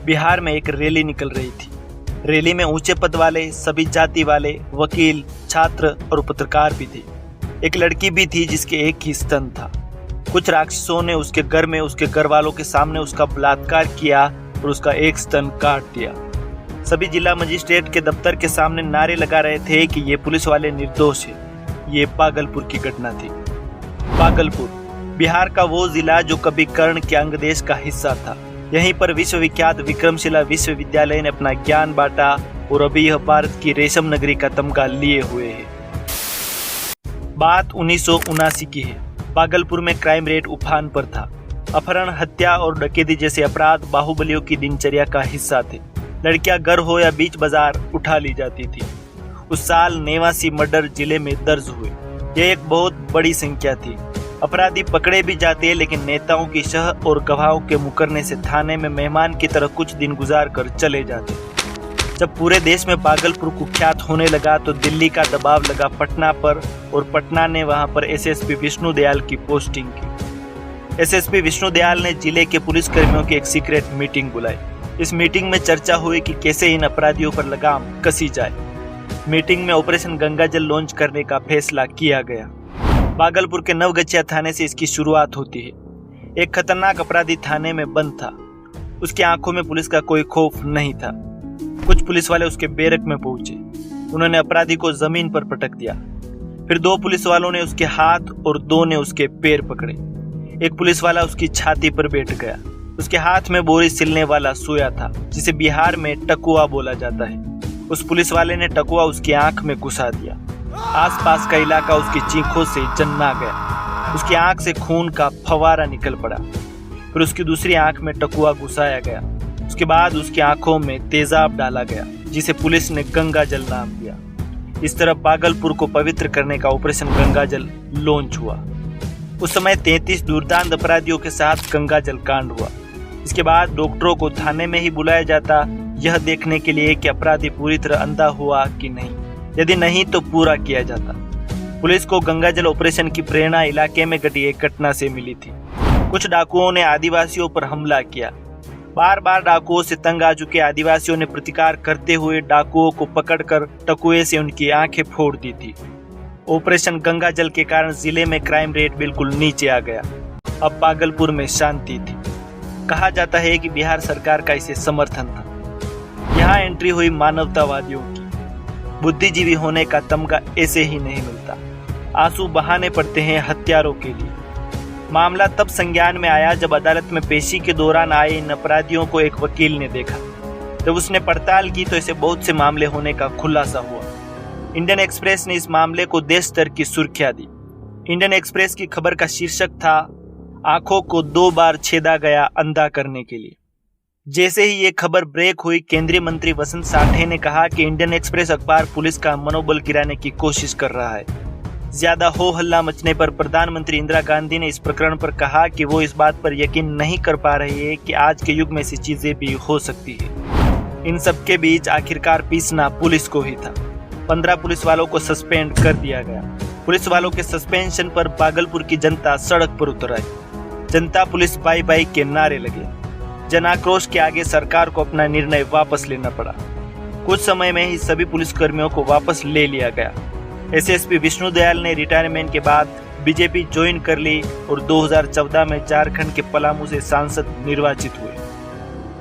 बिहार में एक रैली निकल रही थी। रैली में ऊंचे पद वाले, सभी जाति वाले, वकील, छात्र और पत्रकार भी थे। एक लड़की भी थी जिसके एक ही स्तन था। कुछ राक्षसों ने उसके घर में उसके घर वालों के सामने उसका बलात्कार किया और उसका एक स्तन काट दिया। सभी जिला मजिस्ट्रेट के दफ्तर के सामने नारे लगा रहे थे कि ये पुलिस वाले निर्दोष है। ये भागलपुर की घटना थी। भागलपुर बिहार का वो जिला जो कभी कर्ण के अंग देश का हिस्सा था। यहीं पर विश्वविख्यात विक्रमशिला विश्वविद्यालय ने अपना ज्ञान बांटा और अभी यह भारत की रेशम नगरी का तमगा लिए हुए है। बात 1979 की है। भागलपुर में क्राइम रेट उफान पर था। अपहरण, हत्या और डकैती जैसे अपराध बाहुबलियों की दिनचर्या का हिस्सा थे। लड़कियां घर हो या बीच बाजार उठा ली जाती थी। उस साल 89 मर्डर जिले में दर्ज हुए। यह एक बहुत बड़ी संख्या थी। अपराधी पकड़े भी जाते, लेकिन नेताओं की शह और गवाहों के मुकरने से थाने में मेहमान की तरह कुछ दिन गुजार कर चले जाते। जब पूरे देश में भागलपुर कुख्यात होने लगा तो दिल्ली का दबाव लगा पटना पर और पटना ने वहां पर एसएसपी विष्णु दयाल की पोस्टिंग की। एसएसपी विष्णु दयाल ने जिले के पुलिस कर्मियों की एक सीक्रेट मीटिंग बुलाई। इस मीटिंग में चर्चा हुई कि कैसे इन अपराधियों पर लगाम कसी जाए। मीटिंग में ऑपरेशन गंगाजल लॉन्च करने का फैसला किया गया। भागलपुर के नवगछिया थाने से इसकी शुरुआत होती है। एक खतरनाक अपराधी थाने में बंद था। उसकी आंखों में पुलिस का कोई खौफ नहीं था। कुछ पुलिस वाले उसके बैरक में पहुंचे। उन्होंने अपराधी को जमीन पर पटक दिया। फिर 2 पुलिस वालों ने उसके हाथ और 2 ने उसके पैर पकड़े। एक पुलिस वाला उसकी छाती पर बैठ गया। उसके हाथ में बोरी सिलने वाला सोया था, जिसे बिहार में टकुआ बोला जाता है। उस पुलिस वाले ने टकुआ उसकी आंख में घुसा दिया। आसपास का इलाका उसकी चीखों से जन्ना गया। उसकी आंख से खून का फवारा निकल पड़ा। फिर उसकी दूसरी आंख में टकुआ घुसाया गया। उसके बाद उसकी आंखों में तेजाब डाला गया, जिसे पुलिस ने गंगाजल नाम दिया। इस तरह भागलपुर को पवित्र करने का ऑपरेशन गंगाजल लॉन्च हुआ। उस समय 33 दुर्दांत अपराधियों के साथ गंगाजल कांड हुआ। इसके बाद डॉक्टरों को थाने में ही बुलाया जाता, यह देखने के लिए कि अपराधी पूरी तरह अंधा हुआ कि नहीं। यदि नहीं तो पूरा किया जाता। पुलिस को गंगाजल ऑपरेशन की प्रेरणा इलाके में घटी एक घटना से मिली थी। कुछ डाकुओं ने आदिवासियों पर हमला किया। बार बार डाकुओं से तंग आ चुके आदिवासियों ने प्रतिकार करते हुए डाकुओं को पकड़कर टकुए से उनकी आंखें फोड़ दी थी। ऑपरेशन गंगाजल के कारण जिले में क्राइम रेट बिल्कुल नीचे आ गया। अब भागलपुर में शांति थी। कहा जाता है कि बिहार सरकार का इसे समर्थन था। यहाँ एंट्री हुई मानवतावादियों की। बुद्धिजीवी होने का तमगा ऐसे ही नहीं मिलता। आंसू बहाने पड़ते हैं हत्यारों के लिए। मामला तब संज्ञान में आया जब अदालत में पेशी के दौरान आए इन अपराधियों को एक वकील ने देखा। जब उसने पड़ताल की तो ऐसे बहुत से मामले होने का खुलासा हुआ। इंडियन एक्सप्रेस ने इस मामले को देश स्तर की सुर्खियां दी। इंडियन एक्सप्रेस की खबर का शीर्षक था, आंखों को 2 बार छेदा गया अंधा करने के लिए। जैसे ही ये खबर ब्रेक हुई, केंद्रीय मंत्री वसंत साठे ने कहा कि इंडियन एक्सप्रेस अखबार पुलिस का मनोबल गिराने की कोशिश कर रहा है। ज्यादा हो हल्ला मचने पर प्रधानमंत्री इंदिरा गांधी ने इस प्रकरण पर कहा कि वो इस बात पर यकीन नहीं कर पा रही है कि आज के युग में ऐसी चीजें भी हो सकती है। इन सब के बीच आखिरकार पीसना पुलिस को ही था। 15 पुलिस वालों को सस्पेंड कर दिया गया। पुलिस वालों के सस्पेंशन पर भागलपुर की जनता सड़क पर उतर आई। जनता पुलिस बाई बाई के नारे लगे। जन आक्रोश के आगे सरकार को अपना निर्णय वापस लेना पड़ा। कुछ समय में ही सभी पुलिसकर्मियों को वापस ले लिया गया। एसएसपी विष्णु दयाल ने रिटायरमेंट के बाद बीजेपी ज्वाइन कर ली और 2014 में झारखंड के पलामू से सांसद निर्वाचित हुए।